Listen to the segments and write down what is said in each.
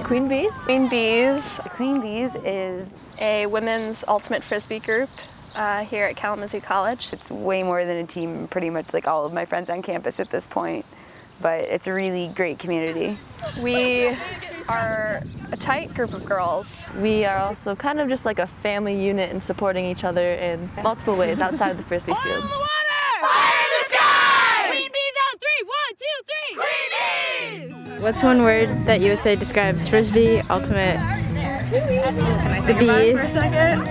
Queen Beez? Queen Beez. Queen Beez is a women's ultimate Frisbee group here at Kalamazoo College. It's way more than a team, pretty much like all of my friends on campus at this point, but it's a really great community. We are a tight group of girls. We are also kind of just like a family unit and supporting each other in multiple ways outside of the Frisbee field. What's one word that you would say describes Frisbee, ultimate, the Beez?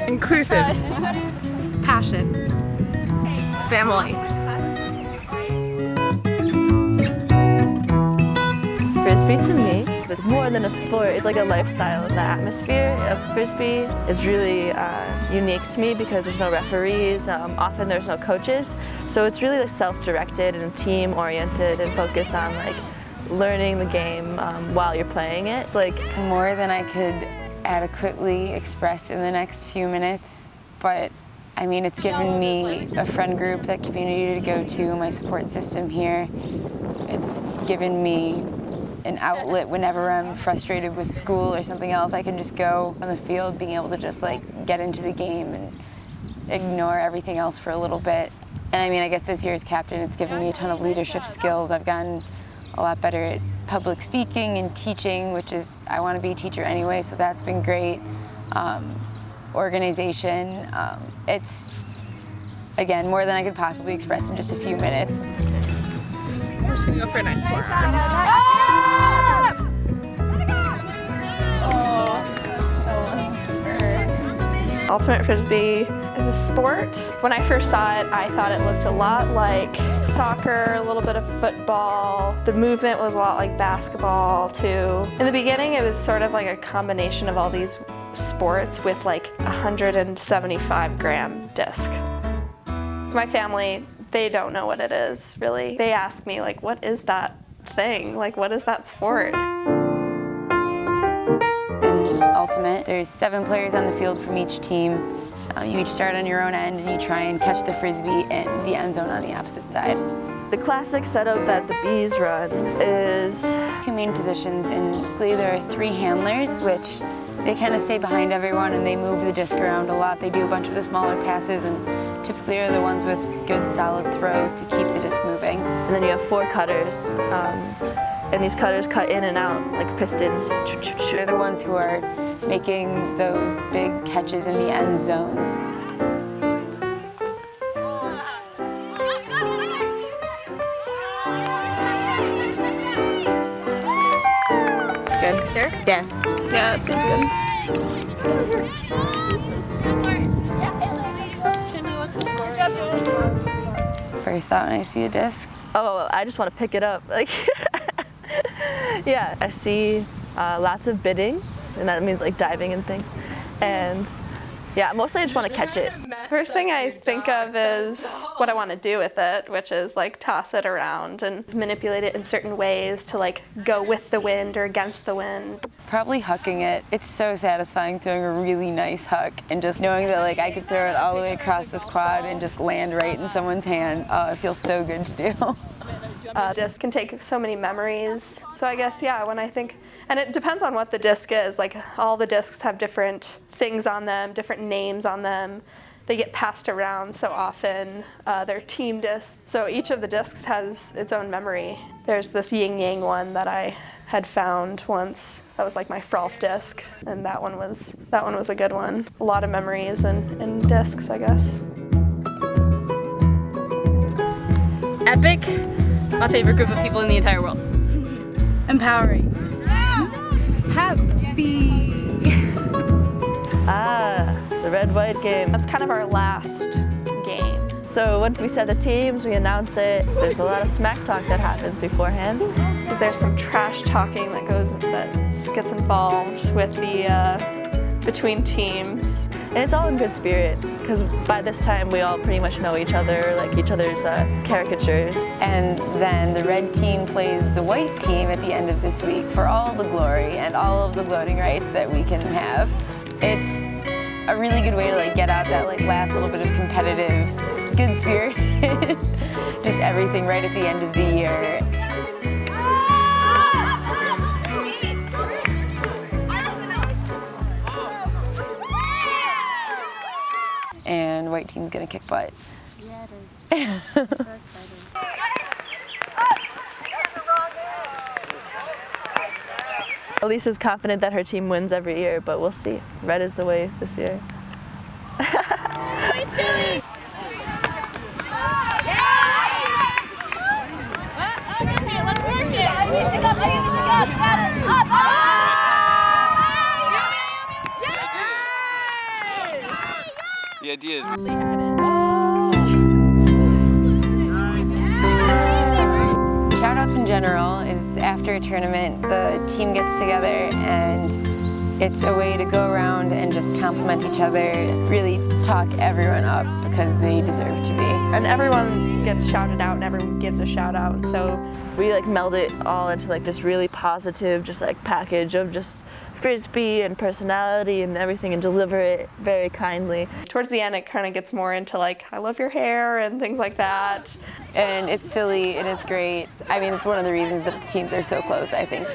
Inclusive. Passion. Family. Frisbee to me is like more than a sport, it's like a lifestyle. The atmosphere of Frisbee is really unique to me because there's no referees, often there's no coaches. So it's really like self-directed and team-oriented and focused on like learning the game while you're playing it. It's like more than I could adequately express in the next few minutes, but I mean, it's given me a friend group, that community to go to, my support system here. It's given me an outlet whenever I'm frustrated with school or something else. I can just go on the field, being able to just like get into the game and ignore everything else for a little bit. And I mean, I guess this year as captain, it's given me a ton of leadership skills. I've gotten a lot better at public speaking and teaching, which is, I want to be a teacher anyway, so that's been great. Organization, it's, again, more than I could possibly express in just a few minutes. We're just gonna go for a nice forearm. Ultimate Frisbee is a sport. When I first saw it, I thought it looked a lot like soccer, a little bit of football. The movement was a lot like basketball too. In the beginning, it was sort of like a combination of all these sports with like a 175-gram disc. My family, they don't know what it is, really. They ask me, like, what is that thing? Like, what is that sport? Ultimate. There's 7 players on the field from each team. You each start on your own end and you try and catch the Frisbee in the end zone on the opposite side. the classic setup that the Beez run is 2 main positions, and there are 3 handlers, which they kind of stay behind everyone and they move the disc around a lot. They do a bunch of the smaller passes and typically are the ones with good solid throws to keep the disc moving. And then you have 4 cutters. And these cutters cut in and out like pistons. They're the ones who are making those big catches in the end zones. It's good. Here? Yeah. Yeah, that seems good. First thought when I see a disc. Oh, I just want to pick it up. Like, yeah, I see lots of bidding, and that means like diving and things. And yeah, mostly I just want to catch it. First thing I think of is what I want to do with it, which is like toss it around and manipulate it in certain ways to like go with the wind or against the wind. Probably hucking it. It's so satisfying throwing a really nice huck and just knowing that like I could throw it all the way across this quad and just land right in someone's hand. Oh, it feels so good to do. Disc can take so many memories. So I guess, yeah, when I think, and it depends on what the disc is, like all the discs have different things on them, different names on them. They get passed around so often. They're team discs. So each of the discs has its own memory. There's this yin yang one that I had found once. That was like my frolf disc, and that one was a good one. A lot of memories and discs, I guess. Epic, my favorite group of people in the entire world. Empowering. Happy. The red-white game. That's kind of our last game. So once we set the teams, we announce it. There's a lot of smack talk that happens beforehand. Because there's some trash talking that gets involved with the between teams. And it's all in good spirit, because by this time we all pretty much know each other, like each other's caricatures. And then the red team plays the white team at the end of this week for all the glory and all of the gloating rights that we can have. It's a really good way to like get out that like last little bit of competitive good spirit. Just everything right at the end of the year. white team's gonna kick butt. Yeah, it is. So exciting. Alissa's confident that her team wins every year, but we'll see. Red is the way this year. The idea is Shoutouts in general is after a tournament, the team gets together and it's a way to go around and just compliment each other, really talk everyone up because they deserve to be. And everyone gets shouted out and everyone gives a shout out. And so We like meld it all into like this really positive just like package of just Frisbee and personality and everything and deliver it very kindly. towards the end, it kind of gets more into like, I love your hair and things like that. And it's silly and it's great. I mean, it's one of the reasons that the teams are so close, I think.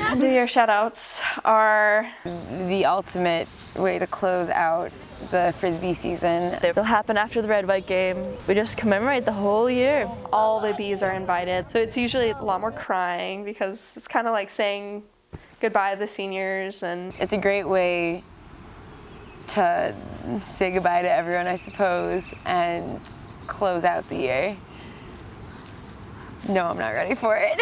End of year shout outs are The ultimate way to close out the Frisbee season. They'll happen after the red-white game. We just commemorate the whole year. all the Bees are invited. So it's usually a lot more crying because it's kind of like saying goodbye to the seniors. And It's a great way to say goodbye to everyone, I suppose, and close out the year. No, I'm not ready for it.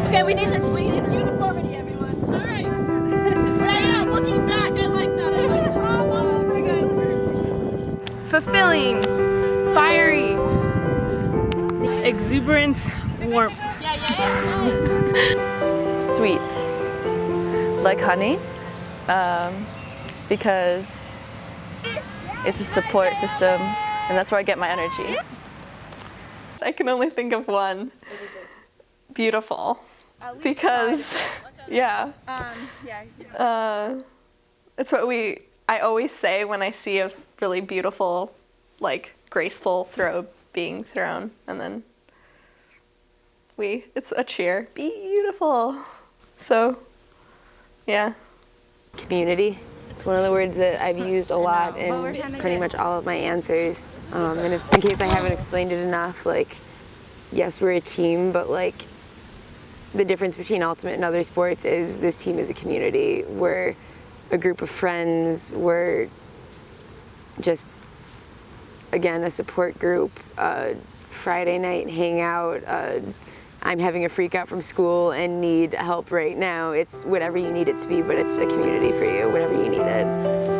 Okay, we need uniformity, everyone. All right. Yeah, looking back, I like that. Fulfilling, fiery, exuberant warmth. Sweet, like honey, because it's a support system and that's where I get my energy. I can only think of one. Beautiful. Because, yeah. It's what I always say when I see a really beautiful, like, graceful throw being thrown. And then it's a cheer. Beautiful. So, yeah. Community. It's one of the words that I've used a lot in pretty much all of my answers. And if, in case I haven't explained it enough, like, yes, we're a team, but like, the difference between Ultimate and other sports is this team is a community. We're a group of friends. We're just, again, a support group, Friday night hangout. I'm having a freak out from school and need help right now. It's whatever you need it to be, but it's a community for you, whenever you need it.